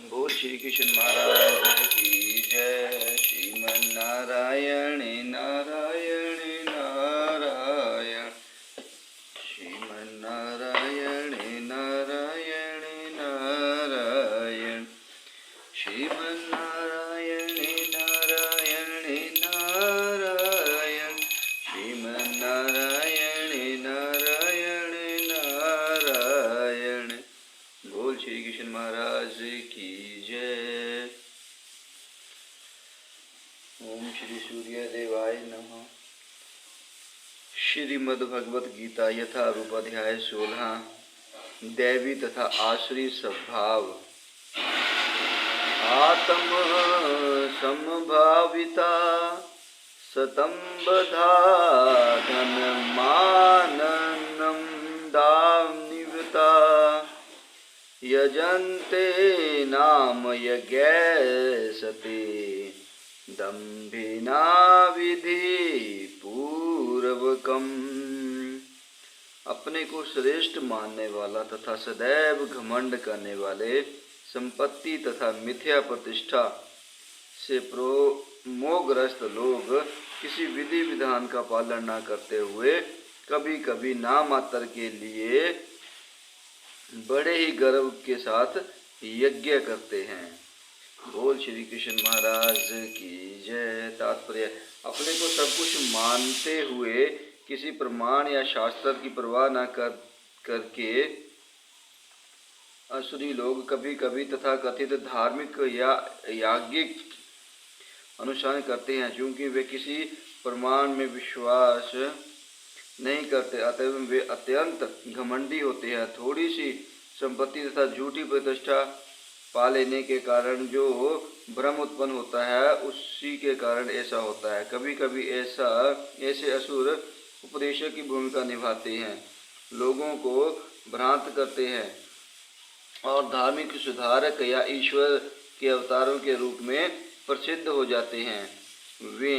बोल श्री कृष्ण महाराज की जय। श्रीमन नारायण नारायण नारायण, श्रीमन नारायण नारायण नारायण, श्रीमन नारायण नारायण नारायण, श्रीमन नारायण नारायण नारायण। बोल श्री कृष्ण महाराज की जय। ओम श्री सूर्य देवाय नमः। श्रीमद् भगवत गीता यथा रूप अध्याय 16 दैवी तथा आसुरी स्वभाव। आत्म समभाविता सतं बधा धनमाननं दानिवृता यजन्ते नाम यज्ञसते दम्भिना विधि पूर्वकम्। अपने को श्रेष्ठ मानने वाला तथा सदैव घमंड करने वाले, संपत्ति तथा मिथ्या प्रतिष्ठा से मोहग्रस्त लोग किसी विधि विधान का पालन न करते हुए कभी कभी नामात्र के लिए बड़े ही गर्व के साथ यज्ञ करते हैं। बोल श्री कृष्ण महाराज की जय। तात्पर्य, अपने को सब कुछ मानते हुए किसी प्रमाण या शास्त्र की परवाह न करके असुरी लोग कभी कभी तथा कथित धार्मिक या याज्ञिक अनुष्ठान करते हैं। क्योंकि वे किसी प्रमाण में विश्वास नहीं करते, अतः वे अत्यंत घमंडी होते हैं। थोड़ी सी संपत्ति तथा झूठी प्रतिष्ठा पा लेने के कारण जो भ्रम उत्पन्न होता है, उसी के कारण ऐसा होता है। कभी कभी ऐसे असुर उपदेशक की भूमिका निभाते हैं, लोगों को भ्रांत करते हैं और धार्मिक सुधारक या ईश्वर के अवतारों के रूप में प्रसिद्ध हो जाते हैं। वे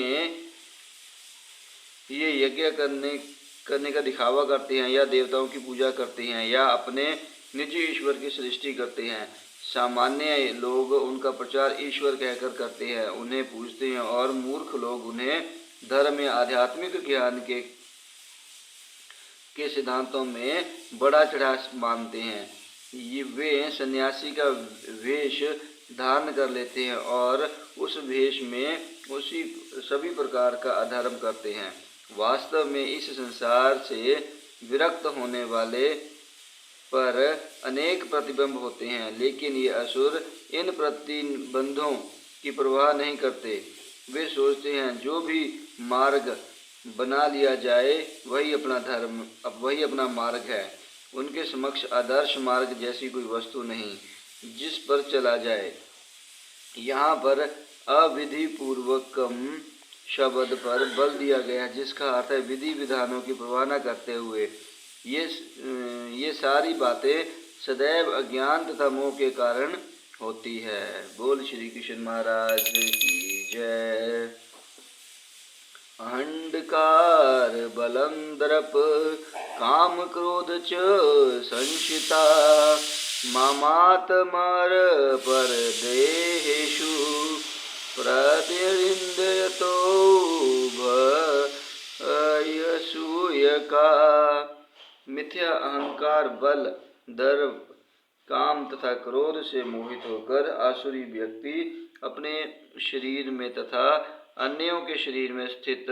ये यज्ञ करने का दिखावा करते हैं या देवताओं की पूजा करते हैं या अपने निजी ईश्वर की सृष्टि करते हैं। सामान्य लोग उनका प्रचार ईश्वर कहकर करते हैं, उन्हें पूजते हैं और मूर्ख लोग उन्हें धर्म या आध्यात्मिक ज्ञान के सिद्धांतों में बड़ा चढ़ा मानते हैं। ये वे सन्यासी का वेश धारण कर लेते हैं और उस वेश में उसी सभी प्रकार का अधर्म करते हैं। वास्तव में इस संसार से विरक्त होने वाले पर अनेक प्रतिबंध होते हैं, लेकिन ये असुर इन प्रतिबंधों की परवाह नहीं करते। वे सोचते हैं जो भी मार्ग बना लिया जाए वही अपना मार्ग है। उनके समक्ष आदर्श मार्ग जैसी कोई वस्तु नहीं जिस पर चला जाए। यहाँ पर अविधि पूर्वकम शब्द पर बल दिया गया है, जिसका अर्थ है विधि विधानों की परवाह न करते हुए। ये सारी बातें सदैव अज्ञान तथा मोह के कारण होती है। बोल श्री कृष्ण महाराज की जय। अहंकार बलं दर्प काम क्रोध च संशिता मामात्मर पर देहेषु प्रतिरिंदयतो भयसूयका। मिथ्या अहंकार, बल, दर्प, काम तथा क्रोध से मोहित होकर आसुरी व्यक्ति अपने शरीर में तथा अन्यों के शरीर में स्थित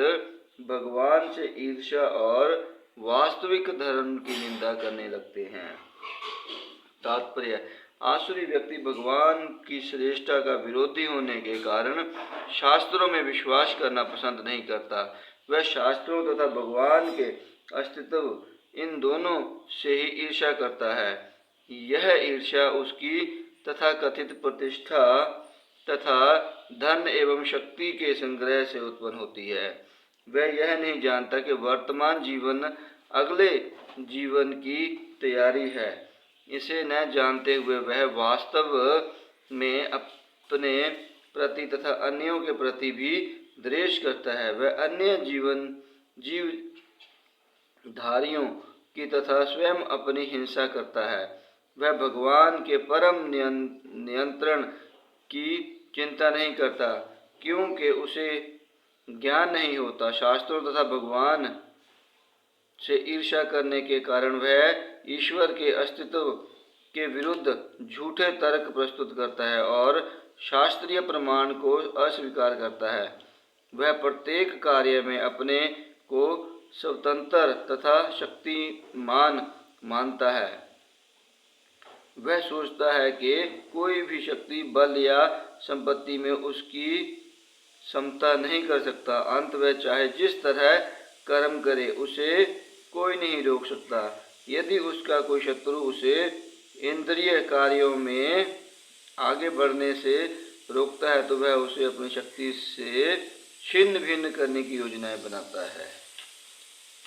भगवान से ईर्ष्या और वास्तविक धर्म की निंदा करने लगते हैं। तात्पर्य, आसुरी व्यक्ति भगवान की श्रेष्ठता का विरोधी होने के कारण शास्त्रों में विश्वास करना पसंद नहीं करता। वह शास्त्रों तथा भगवान के अस्तित्व इन दोनों से ही ईर्ष्या करता है। यह ईर्ष्या उसकी तथा कथित प्रतिष्ठा तथा धन एवं शक्ति के संग्रह से उत्पन्न होती है। वह यह नहीं जानता कि वर्तमान जीवन अगले जीवन की तैयारी है। इसे न जानते हुए वह वास्तव में अपने प्रति तथा अन्यों के प्रति भी द्वेष करता है। वह अन्य जीवधारियों की तथा स्वयं अपनी हिंसा करता है। वह भगवान के परम नियंत्रण की चिंता नहीं करता, क्योंकि उसे ज्ञान नहीं होता। शास्त्रों तथा भगवान से ईर्ष्या करने के कारण वह ईश्वर के अस्तित्व के विरुद्ध झूठे तर्क प्रस्तुत करता है और शास्त्रीय प्रमाण को अस्वीकार करता है। वह प्रत्येक कार्य में अपने को स्वतंत्र तथा शक्तिमान मानता है। वह सोचता है कि कोई भी शक्ति, बल या संपत्ति में उसकी समता नहीं कर सकता। अंत वह चाहे जिस तरह कर्म करे, उसे कोई नहीं रोक सकता। यदि उसका कोई शत्रु उसे इंद्रिय कार्यों में आगे बढ़ने से रोकता है, तो वह उसे अपनी शक्ति से छिन्न भिन्न करने की योजनाएं बनाता है।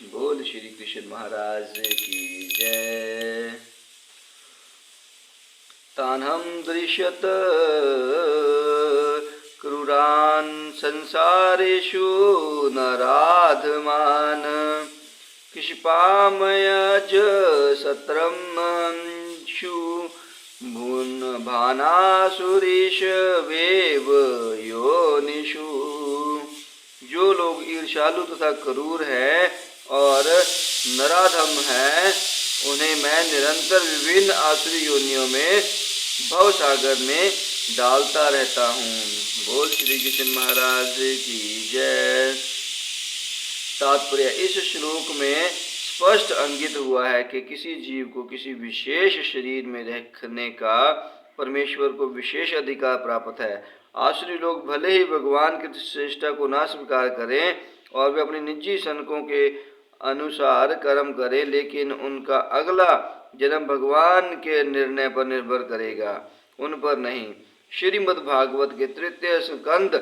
बोल श्री कृष्ण महाराज की जय। तान्हं दृश्यत क्रूरान् संसारेषु नराधमान् क्षिपामयज सत्रमंशु भून भानासुरीश वेव योनिषु। जो लोग ईर्ष्यालु तथा क्रूर हैं और नराधम हैं, उन्हें मैं निरंतर विभिन्न आसुरी योनियों में भव सागर में डालता रहता हूँ। बोल श्री कृष्ण महाराज की जय। तात्पर्य: इस श्लोक में स्पष्ट अंकित हुआ है कि किसी जीव को किसी विशेष शरीर में रखने का परमेश्वर को विशेष अधिकार प्राप्त है। आसुरी लोग भले ही भगवान की श्रेष्ठता को ना स्वीकार करें और वे अपनी निजी सनकों के अनुसार कर्म करें, लेकिन उनका अगला जन्म भगवान के निर्णय पर निर्भर करेगा, उन पर नहीं। श्रीमद् भागवत के 3 स्कंद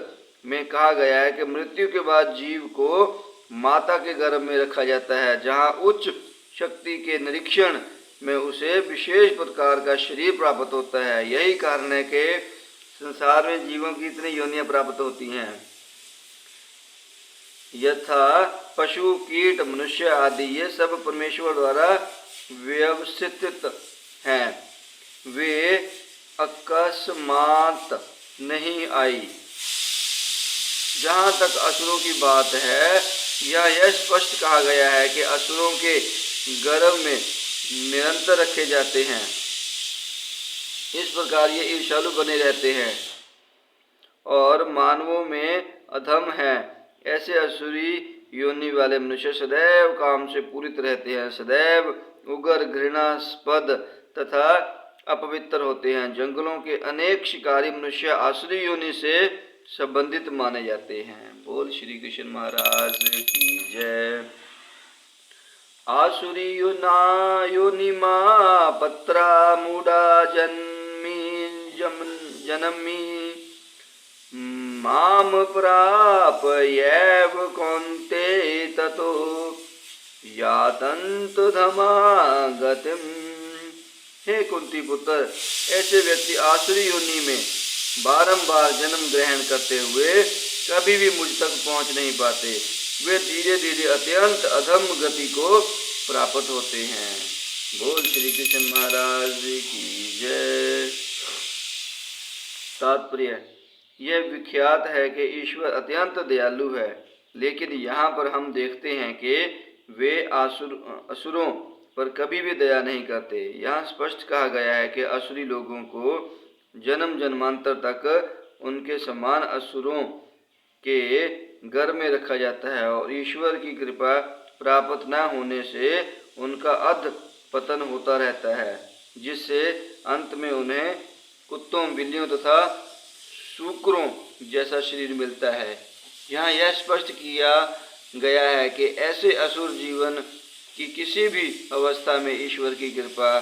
में कहा गया है कि मृत्यु के बाद जीव को माता के गर्भ में रखा जाता है, जहाँ उच्च शक्ति के निरीक्षण में उसे विशेष प्रकार का शरीर प्राप्त होता है। यही कारण है कि संसार में जीवों की इतनी योनियां प्राप्त होती हैं। यथा पशु, कीट, मनुष्य आदि ये सब परमेश्वर द्वारा व्यवस्थित हैं। वे अकस्मात नहीं आई। जहाँ तक असुरों की बात है, यह स्पष्ट कहा गया है कि असुरों के गर्भ में निरंतर रखे जाते हैं। इस प्रकार ये ईर्ष्यालु बने रहते हैं और मानवों में अधम हैं। ऐसे असुरी योनि वाले मनुष्य सदैव काम से पूरित रहते हैं, सदैव उग्र, घृणास्पद तथा अपवित्र होते हैं। जंगलों के अनेक शिकारी मनुष्य आसुरी योनि से संबंधित माने जाते हैं। बोल श्री कृष्ण महाराज की जय। आसुरी योनिमा पत्रा मूढ़ा जनमी माम प्रापयैव कौन्ते ततो यातन्तु धमागतिम्। हे कुंती पुत्र, ऐसे व्यक्ति आसुरी योनि में बारंबार जन्म ग्रहण करते हुए कभी भी मुझ तक पहुंच नहीं पाते। वे धीरे धीरे अत्यंत अधम गति को प्राप्त होते हैं। बोल श्री कृष्ण महाराज की जय। तात्पर्य: यह विख्यात है कि ईश्वर अत्यंत दयालु है, लेकिन यहाँ पर हम देखते हैं कि वे असुरों पर कभी भी दया नहीं करते। यहाँ स्पष्ट कहा गया है कि असुरी लोगों को जन्म जन्मांतर तक उनके समान असुरों के घर में रखा जाता है और ईश्वर की कृपा प्राप्त न होने से उनका अध पतन होता रहता है, जिससे अंत में उन्हें कुत्तों, बिल्लियों तथा सूकरों जैसा शरीर मिलता है। यहाँ यह स्पष्ट किया गया है कि ऐसे असुर जीवन की किसी भी अवस्था में ईश्वर की कृपा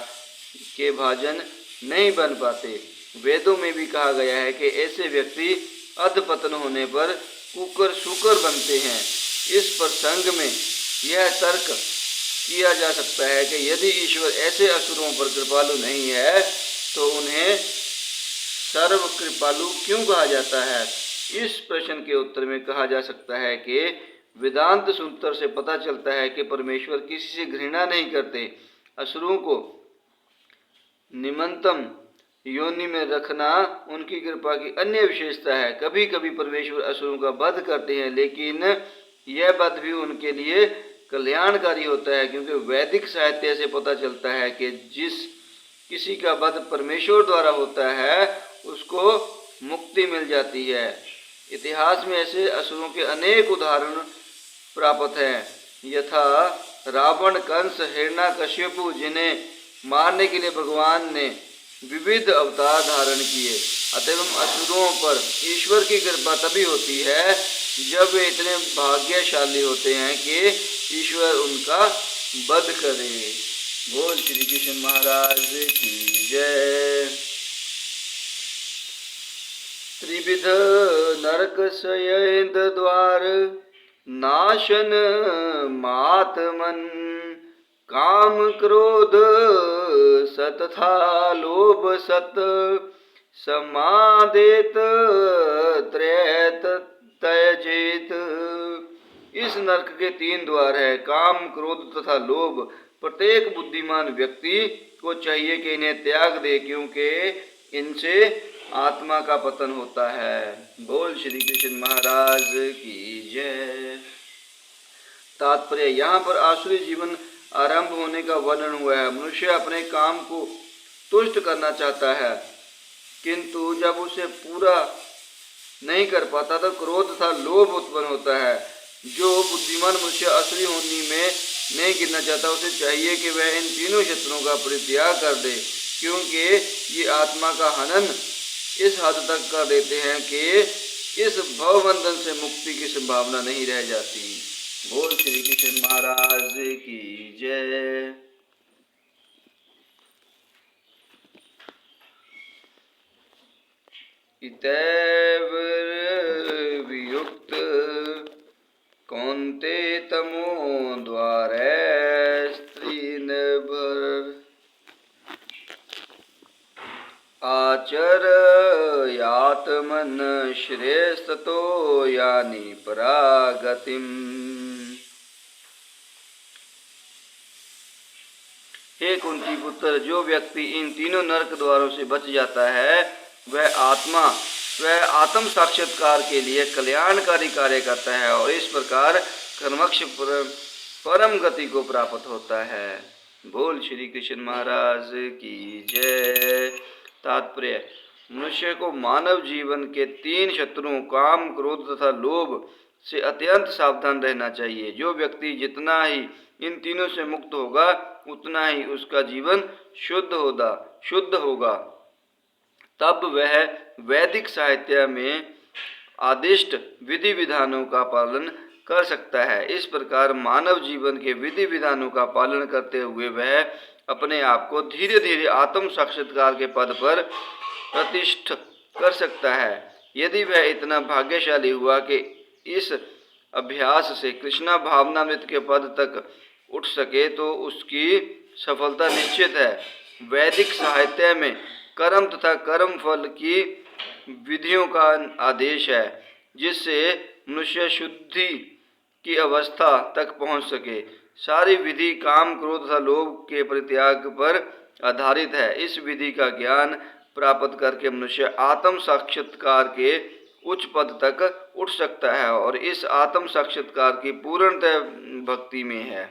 के भाजन नहीं बन पाते। वेदों में भी कहा गया है कि ऐसे व्यक्ति अधपतन होने पर कुकर सूकर बनते हैं। इस प्रसंग में यह तर्क किया जा सकता है कि यदि ईश्वर ऐसे असुरों पर कृपालु नहीं है, तो उन्हें सर्व कृपालु क्यों कहा जाता है? इस प्रश्न के उत्तर में कहा जा सकता है कि वेदांत सूत्र से पता चलता है कि परमेश्वर किसी से घृणा नहीं करते। असुरों को निमंतम योनि में रखना उनकी कृपा की अन्य विशेषता है। कभी कभी परमेश्वर असुरों का वध करते हैं, लेकिन यह वध भी उनके लिए कल्याणकारी होता है, क्योंकि वैदिक साहित्य से पता चलता है कि जिस किसी का वध परमेश्वर द्वारा होता है उसको मुक्ति मिल जाती है। इतिहास में ऐसे असुरों के अनेक उदाहरण प्राप्त हैं, यथा रावण, कंस, हिरण्यकश्यपु, जिन्हें मारने के लिए भगवान ने विविध अवतार धारण किए। अतएव असुरों पर ईश्वर की कृपा तभी होती है जब वे इतने भाग्यशाली होते हैं कि ईश्वर उनका वध करे। बोल श्री कृष्ण महाराज की जय। त्रिविध नरक सयेंद द्वार नाशन मातमन, काम क्रोध सत था लोभ सत, समादेत त्रैत त्यजेत। इस नरक के 3 द्वार है, काम, क्रोध तथा लोभ। प्रत्येक बुद्धिमान व्यक्ति को चाहिए कि इन्हें त्याग दे, क्योंकि इनसे आत्मा का पतन होता है। बोल श्री कृष्ण महाराज की जय। तात्पर्य, यहाँ पर आसुरी जीवन आरंभ होने का वर्णन हुआ है। मनुष्य अपने काम को तुष्ट करना चाहता है, किंतु जब उसे पूरा नहीं कर पाता तो क्रोध तथा लोभ उत्पन्न होता है। जो बुद्धिमान मनुष्य आसुरी होनी में नहीं गिरना चाहता, उसे चाहिए कि वह इन तीनों शत्रुओं का परित्याग कर दे, क्योंकि ये आत्मा का हनन इस हद तक कर देते हैं कि इस भवबंधन से मुक्ति की संभावना नहीं रह जाती। बोल श्री कृष्ण महाराज की जय। इतैव वियुक्त कौन्ते तमो द्वारे स्त्रीन भर, आचर यातमन श्रेष्ठतो यानी परागतिम। हे कुंती पुत्र, जो व्यक्ति इन तीनों नरक द्वारों से बच जाता है वह आत्म साक्षात्कार के लिए कल्याणकारी कार्य करता है और इस प्रकार कर्मक्ष परम गति को प्राप्त होता है। बोल श्री कृष्ण महाराज की जय। तात्पर्य, मनुष्य को मानव जीवन के 3 शत्रुओं काम, क्रोध तथा लोभ से अत्यंत सावधान रहना चाहिए। जो व्यक्ति जितना ही इन तीनों से मुक्त होगा उतना ही उसका जीवन शुद्ध होगा। तब वह वैदिक साहित्य में आदिष्ट विधि विधानों का पालन कर सकता है। इस प्रकार मानव जीवन के विधि विधानों का पालन करते हुए वह अपने आप को धीरे धीरे आत्म साक्षात्कार के पद पर प्रतिष्ठ कर सकता है। यदि वह इतना भाग्यशाली हुआ कि इस अभ्यास से कृष्णा भावनामृत के पद तक उठ सके तो उसकी सफलता निश्चित है। वैदिक साहित्य में कर्म तथा कर्म फल की विधियों का आदेश है, जिससे मनुष्य शुद्धि की अवस्था तक पहुंच सके। सारी विधि काम, क्रोध तथा लोभ के परित्याग पर आधारित है। इस विधि का ज्ञान प्राप्त करके मनुष्य आत्म साक्षात्कार के उच्च पद तक उठ सकता है और इस आत्म साक्षात्कार की पूर्णतः भक्ति में है।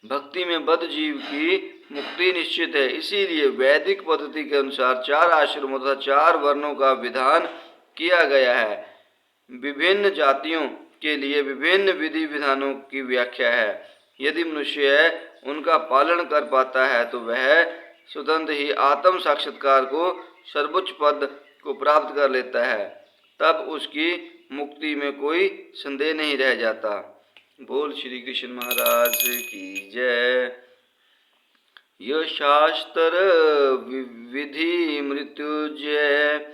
भक्ति में बद्ध जीव की मुक्ति निश्चित है। इसीलिए वैदिक पद्धति के अनुसार 4 आश्रमों तथा 4 वर्णों का विधान किया गया है। विभिन्न जातियों के लिए विभिन्न विधि विधानों की व्याख्या है। यदि मनुष्य उनका पालन कर पाता है तो वह स्वतंत्र ही आत्म साक्षात्कार को सर्वोच्च पद को प्राप्त कर लेता है। तब उसकी मुक्ति में कोई संदेह नहीं रह जाता। बोल श्री कृष्ण महाराज की जय। यह शास्त्र विधि मृत्युजय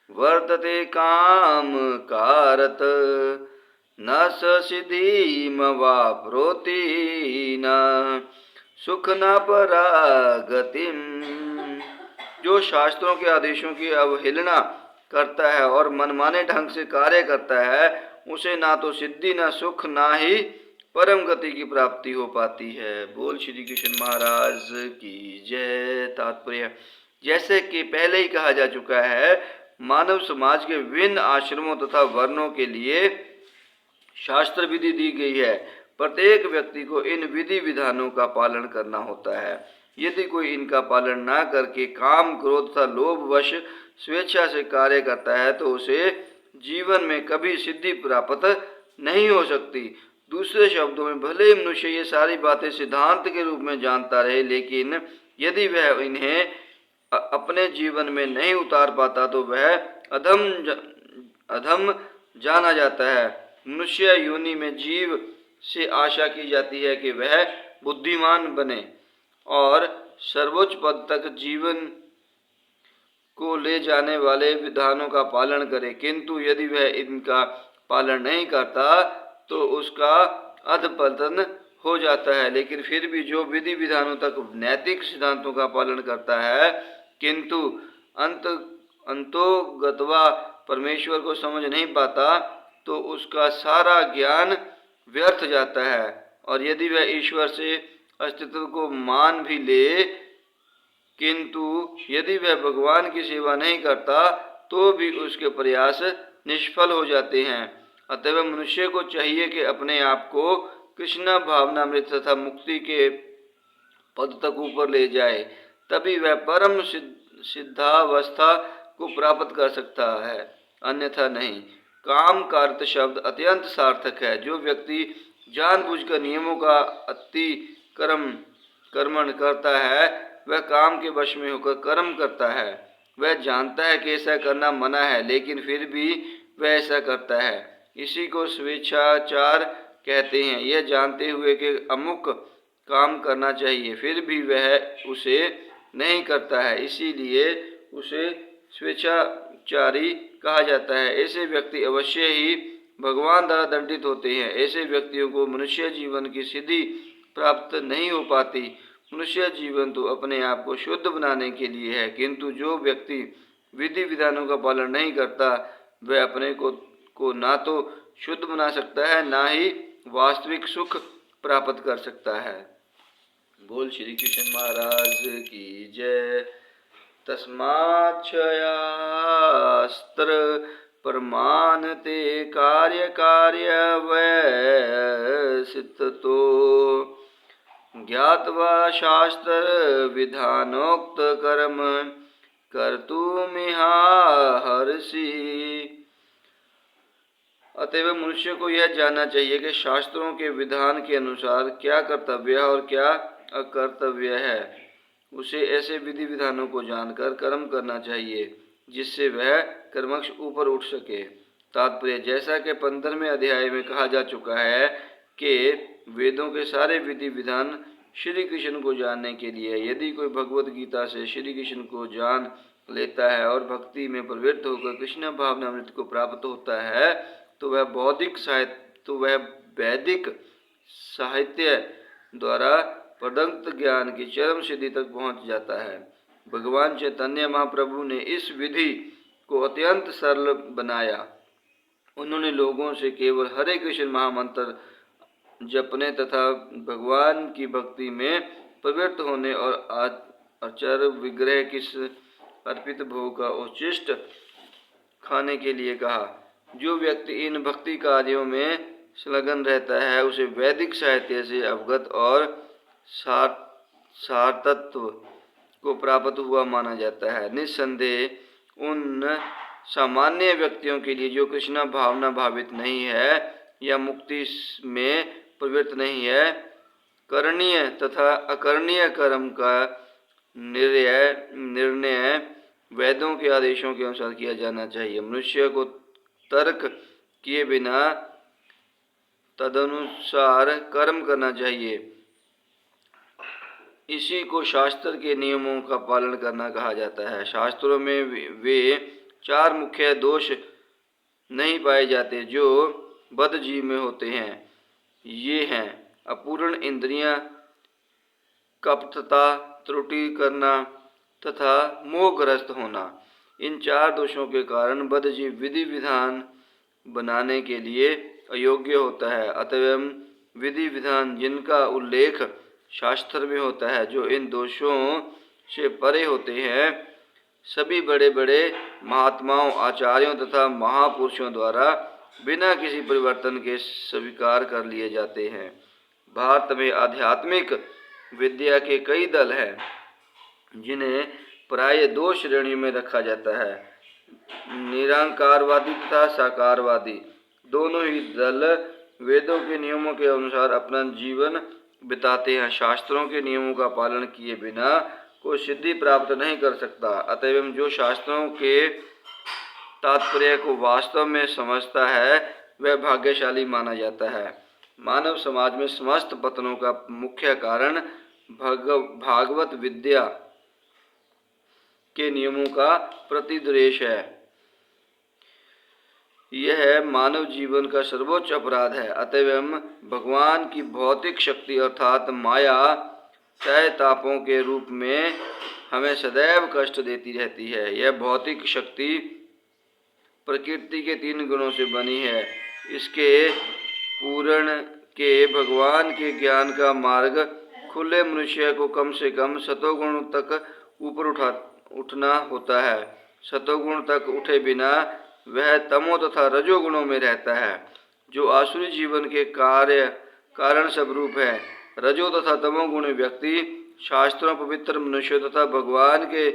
वर्तते काम कारत, न सिद्धिम वाप्नोति न सुख न परागतिम। जो शास्त्रों के आदेशों की अवहेलना करता है और मनमाने ढंग से कार्य करता है, उसे ना तो सिद्धि, ना सुख, ना ही परम गति की प्राप्ति हो पाती है। बोल श्री कृष्ण महाराज की जय। तात्पर्य, जैसे कि पहले ही कहा जा चुका है, मानव समाज के विभिन्न आश्रमों तथा वर्णों के लिए शास्त्र विधि दी गई है। प्रत्येक व्यक्ति को इन विधि विधानों का पालन करना होता है। यदि कोई इनका पालन न करके काम, क्रोध तथा लोभवश स्वेच्छा से कार्य करता है तो उसे जीवन में कभी सिद्धि प्राप्त नहीं हो सकती। दूसरे शब्दों में, भले ही मनुष्य ये सारी बातें सिद्धांत के रूप में जानता रहे, लेकिन यदि वह इन्हें अपने जीवन में नहीं उतार पाता तो वह अधम जाना जाता है। मनुष्य योनि में जीव से आशा की जाती है कि वह बुद्धिमान बने और सर्वोच्च पद तक जीवन को ले जाने वाले विधानों का पालन करे, किंतु यदि वह इनका पालन नहीं करता तो उसका अधपतन हो जाता है। लेकिन फिर भी जो विधि विधानों तक नैतिक सिद्धांतों का पालन करता है किंतु अंतोगत्वा परमेश्वर को समझ नहीं पाता तो उसका सारा ज्ञान व्यर्थ जाता है। और यदि वह ईश्वर से अस्तित्व को मान भी ले, किंतु यदि वह भगवान की सेवा नहीं करता तो भी उसके प्रयास निष्फल हो जाते हैं। अतः मनुष्य को चाहिए कि अपने आप को कृष्ण भावनामृत तथा मुक्ति के पद तक ऊपर ले जाए, तभी वह परम सिद्धावस्था को प्राप्त कर सकता है, अन्यथा नहीं। काम का अर्थ शब्द अत्यंत सार्थक है। जो व्यक्ति जानबूझकर नियमों का कर्मण करता है वह काम के वश में होकर कर्म करता है। वह जानता है कि ऐसा करना मना है, लेकिन फिर भी वह ऐसा करता है। इसी को स्वेच्छाचार कहते हैं। यह जानते हुए कि अमुक काम करना चाहिए, फिर भी वह उसे नहीं करता है, इसीलिए उसे स्वेच्छाचारी कहा जाता है। ऐसे व्यक्ति अवश्य ही भगवान द्वारा दंडित होते हैं। ऐसे व्यक्तियों को मनुष्य जीवन की सिद्धि प्राप्त नहीं हो पाती। मनुष्य जीवन तो अपने आप को शुद्ध बनाने के लिए है, किंतु जो व्यक्ति विधि विधानों का पालन नहीं करता वह अपने को ना तो शुद्ध बना सकता है, ना ही वास्तविक सुख प्राप्त कर सकता है। बोल श्री कृष्ण महाराज की जय। तस्माच्छयास्त्र प्रमाणते कार्य वैसितो ज्ञात्वा शास्त्र विधानोक्त कर्म कर्तुमिहार्षि। अतएव मनुष्य को यह जानना चाहिए कि शास्त्रों के विधान के अनुसार क्या कर्तव्य है और क्या अकर्तव्य है। उसे ऐसे विधि विधानों को जानकर कर्म करना चाहिए जिससे वह कर्मक्ष ऊपर उठ सके। तात्पर्य, जैसा कि 15वें अध्याय में कहा जा चुका है कि वेदों के सारे विधि विधान श्री कृष्ण को जानने के लिए। यदि कोई भगवत गीता से श्री कृष्ण को जान लेता है और भक्ति में प्रवृत्त होकर कृष्ण भावनामृत को प्राप्त होता है तो वह वैदिक साहित्य द्वारा प्रदत्त ज्ञान की चरम सिद्धि तक पहुंच जाता है। भगवान चैतन्य महाप्रभु ने इस विधि को अत्यंत सरल बनाया। उन्होंने लोगों से केवल हरे कृष्ण महामंत्र जपने तथा भगवान की भक्ति में प्रवृत्त होने और आचार्य विग्रह किस अर्पित भोग का उच्छिष्ट खाने के लिए कहा। जो व्यक्ति इन भक्ति कार्यों में संलग्न रहता है उसे वैदिक साहित्य से अवगत और सारतत्व को प्राप्त हुआ माना जाता है। निस्संदेह उन सामान्य व्यक्तियों के लिए जो कृष्ण भावना भावित नहीं है या मुक्ति में प्रवृत्त नहीं है, करणीय तथा अकरणीय कर्म का निर्णय वेदों के आदेशों के अनुसार किया जाना चाहिए। मनुष्य को तर्क किए बिना तदनुसार कर्म करना चाहिए। इसी को शास्त्र के नियमों का पालन करना कहा जाता है। शास्त्रों में वे 4 मुख्य दोष नहीं पाए जाते जो बद्ध जीव में होते हैं। ये हैं अपूर्ण इंद्रियां, कपटता, त्रुटि करना तथा मोहग्रस्त होना। इन 4 दोषों के कारण बद्ध जीव विधि विधान बनाने के लिए अयोग्य होता है। अतएव विधि विधान जिनका उल्लेख शास्त्र में होता है, जो इन दोषों से परे होते हैं, सभी बड़े बड़े महात्माओं, आचार्यों तथा महापुरुषों द्वारा बिना किसी परिवर्तन के स्वीकार कर लिए जाते हैं। भारत में आध्यात्मिक विद्या के कई दल हैं, जिन्हें प्राय दो श्रेणियों में रखा जाता है, निराकारवादी तथा साकारवादी। दोनों ही दल वेदों के नियमों के अनुसार अपना जीवन बिताते हैं। शास्त्रों के नियमों का पालन किए बिना कोई सिद्धि प्राप्त नहीं कर सकता। अतएव जो शास्त्रों के तात्पर्य को वास्तव में समझता है, वह भाग्यशाली माना जाता है। मानव समाज में समस्त पतनों का मुख्य कारण भागवत विद्या के नियमों का प्रतिद्वेष है। यह मानव जीवन का सर्वोच्च अपराध है। अतएव भगवान की भौतिक शक्ति अर्थात माया तय तापों के रूप में हमें सदैव कष्ट देती रहती है। यह भौतिक शक्ति प्रकृति के 3 गुणों से बनी है। इसके पूर्ण के भगवान के ज्ञान का मार्ग खुले मनुष्य को कम से कम सतोगुण तक ऊपर उठना होता है। सतोगुण तक उठे बिना वह तमो तथा रजोगुणों में रहता है, जो आसुरी जीवन के कारण स्वरूप है। रजो तथा तमोगुणी व्यक्ति शास्त्रों, पवित्र मनुष्यों तथा भगवान के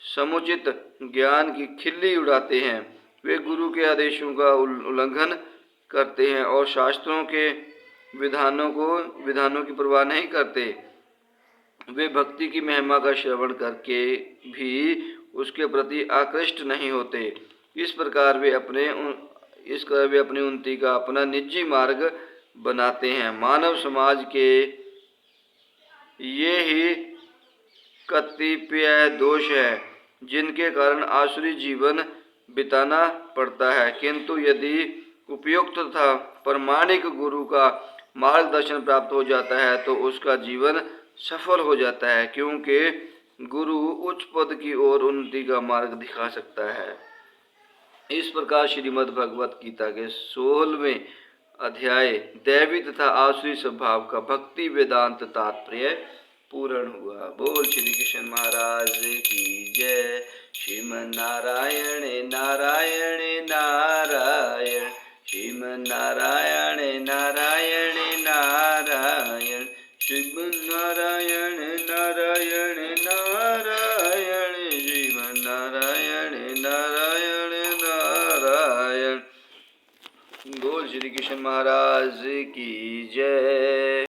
समुचित ज्ञान की खिल्ली उड़ाते हैं। वे गुरु के आदेशों का उल्लंघन करते हैं और शास्त्रों के विधानों की परवाह नहीं करते। वे भक्ति की महिमा का श्रवण करके भी उसके प्रति आकृष्ट नहीं होते। इस प्रकार वे अपनी उन्नति का अपना निजी मार्ग बनाते हैं। मानव समाज के ये ही कतिपय दोष है, जिनके कारण आसुरी जीवन बिताना पड़ता है। किंतु यदि उपयुक्त तथा प्रामाणिक गुरु का मार्गदर्शन प्राप्त हो जाता है, तो उसका जीवन सफल हो जाता है, क्योंकि गुरु उच्च पद की ओर उन्नति का मार्ग दिखा सकता है। इस प्रकार श्रीमद् भगवत गीता के 16वें अध्याय दैवी तथा आसुरी स्वभाव का भक्ति वेदांत तात्पर्य पूर्ण हुआ। बोल श्री कृष्ण महाराज की जय। श्रीमन्नारायण नारायण नारायण, श्रीमन्नारायण नारायण नारायण, श्रीमन्नारायण नारायण नारायण, श्रीमन्नारायण नारायण नारायण। बोल श्री कृष्ण महाराज की जय।